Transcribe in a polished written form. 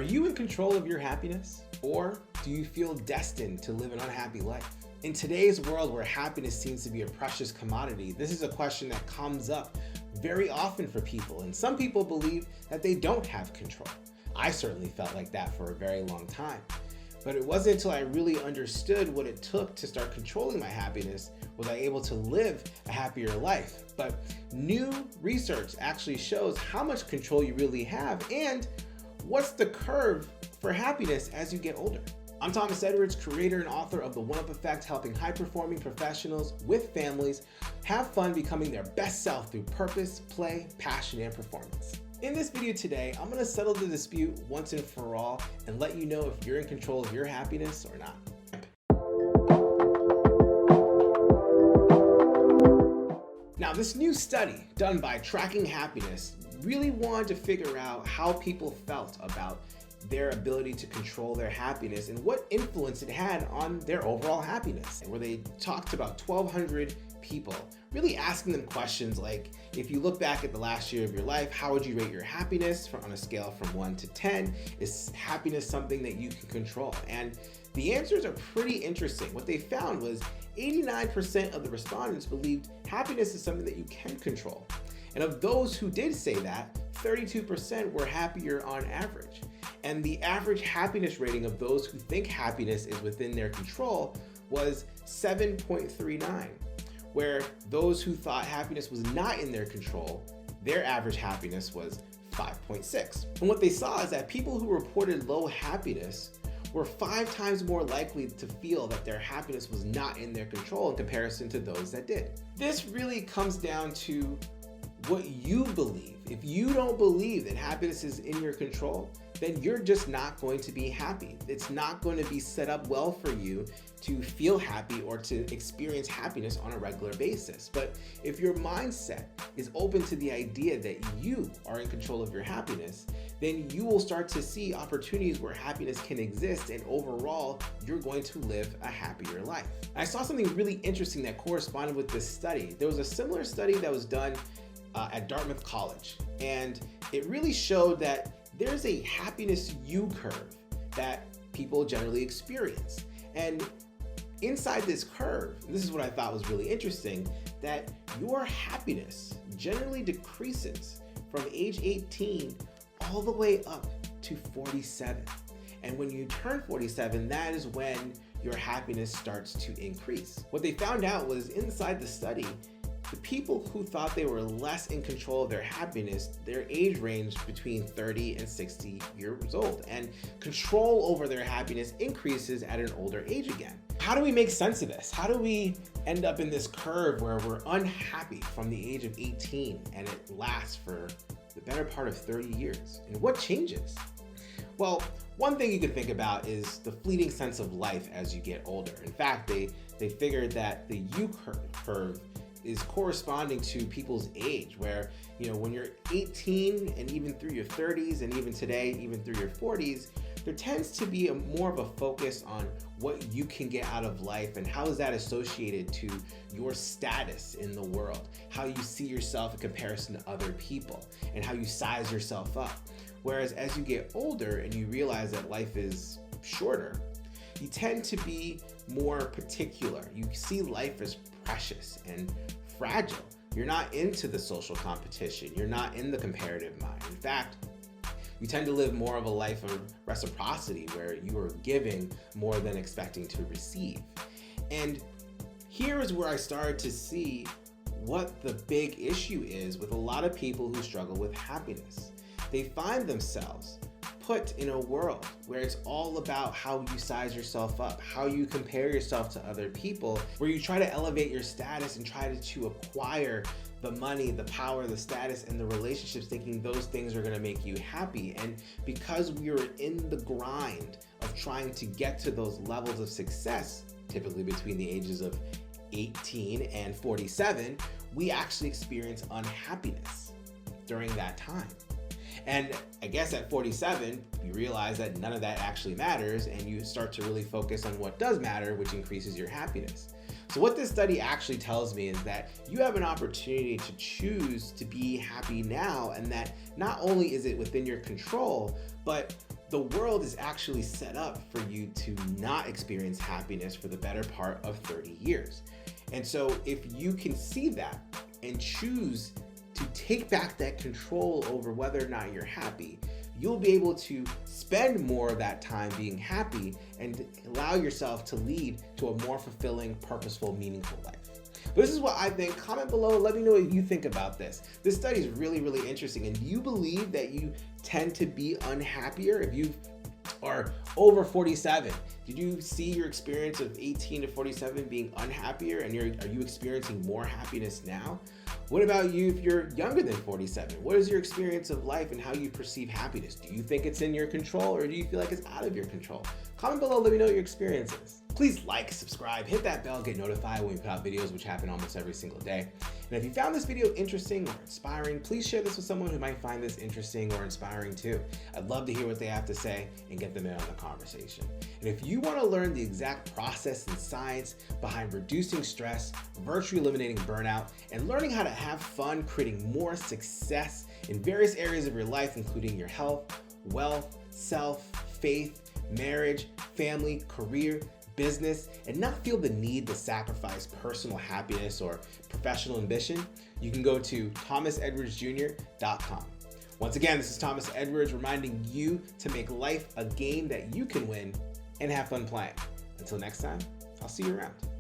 Are you in control of your happiness? Or do you feel destined to live an unhappy life? In today's world where happiness seems to be a precious commodity, this is a question that comes up very often for people, and some people believe that they don't have control. I certainly felt like that for a very long time. But it wasn't until I really understood what it took to start controlling my happiness was I able to live a happier life. But new research actually shows how much control you really have and what's the curve for happiness as you get older. I'm Thomas Edwards, creator and author of The One-Up Effect, helping high-performing professionals with families have fun becoming their best self through purpose, play, passion, and performance. In this video today, I'm going to settle the dispute once and for all and let you know if you're in control of your happiness or not. Now, this new study done by Tracking Happiness really wanted to figure out how people felt about their ability to control their happiness and what influence it had on their overall happiness. Where they talked to about 1,200 people, really asking them questions like, if you look back at the last year of your life, how would you rate your happiness on a scale from 1 to 10? Is happiness something that you can control? And the answers are pretty interesting. What they found was 89% of the respondents believed happiness is something that you can control. And of those who did say that, 32% were happier on average. And the average happiness rating of those who think happiness is within their control was 7.39, where those who thought happiness was not in their control, their average happiness was 5.6. And what they saw is that people who reported low happiness were 5 times more likely to feel that their happiness was not in their control in comparison to those that did. This really comes down to what you believe. If you don't believe that happiness is in your control, then you're just not going to be happy. It's not going to be set up well for you to feel happy or to experience happiness on a regular basis. But if your mindset is open to the idea that you are in control of your happiness, then you will start to see opportunities where happiness can exist, and overall, you're going to live a happier life. I saw something really interesting that corresponded with this study. There was a similar study that was done at Dartmouth College, and it really showed that there's a happiness U-curve that people generally experience. And inside this curve, this is what I thought was really interesting, that your happiness generally decreases from age 18 all the way up to 47. And when you turn 47, that is when your happiness starts to increase. What they found out was inside the study, the people who thought they were less in control of their happiness, their age ranged between 30 and 60 years old, and control over their happiness increases at an older age again. How do we make sense of this? How do we end up in this curve where we're unhappy from the age of 18 and it lasts for the better part of 30 years? And what changes? Well, one thing you could think about is the fleeting sense of life as you get older. In fact, they figured that the U-curve is corresponding to people's age, where, when you're 18 and even through your 30s, and even today, even through your 40s, there tends to be more of a focus on what you can get out of life and how is that associated to your status in the world, how you see yourself in comparison to other people, and how you size yourself up. Whereas as you get older and you realize that life is shorter, you tend to be more particular. You see life as precious and fragile. You're not into the social competition. You're not in the comparative mind. In fact, you tend to live more of a life of reciprocity, where you are giving more than expecting to receive. And here is where I started to see what the big issue is with a lot of people who struggle with happiness. They find themselves put in a world where it's all about how you size yourself up, how you compare yourself to other people, where you try to elevate your status and try to acquire the money, the power, the status, and the relationships, thinking those things are going to make you happy. And because we are in the grind of trying to get to those levels of success, typically between the ages of 18 and 47, we actually experience unhappiness during that time. And I guess at 47, you realize that none of that actually matters, and you start to really focus on what does matter, which increases your happiness. So what this study actually tells me is that you have an opportunity to choose to be happy now, and that not only is it within your control, but the world is actually set up for you to not experience happiness for the better part of 30 years. And so if you can see that and choose to take back that control over whether or not you're happy, you'll be able to spend more of that time being happy and allow yourself to lead to a more fulfilling, purposeful, meaningful life. But this is what I think. Comment below. Let me know what you think about this. This study is really, really interesting. And do you believe that you tend to be unhappier if you are over 47? Did you see your experience of 18 to 47 being unhappier, and are you experiencing more happiness now? What about you if you're younger than 47? What is your experience of life and how you perceive happiness? Do you think it's in your control, or do you feel like it's out of your control? Comment below, let me know what your experience is. Please like, subscribe, hit that bell, get notified when we put out videos, which happen almost every single day. And if you found this video interesting or inspiring, please share this with someone who might find this interesting or inspiring too. I'd love to hear what they have to say and get them in on the conversation. And if you want to learn the exact process and science behind reducing stress, virtually eliminating burnout, and learning how to have fun creating more success in various areas of your life, including your health, wealth, self, faith, marriage, family, career, business, and not feel the need to sacrifice personal happiness or professional ambition, you can go to thomasedwardsjr.com. Once again, this is Thomas Edwards reminding you to make life a game that you can win and have fun playing. Until next time, I'll see you around.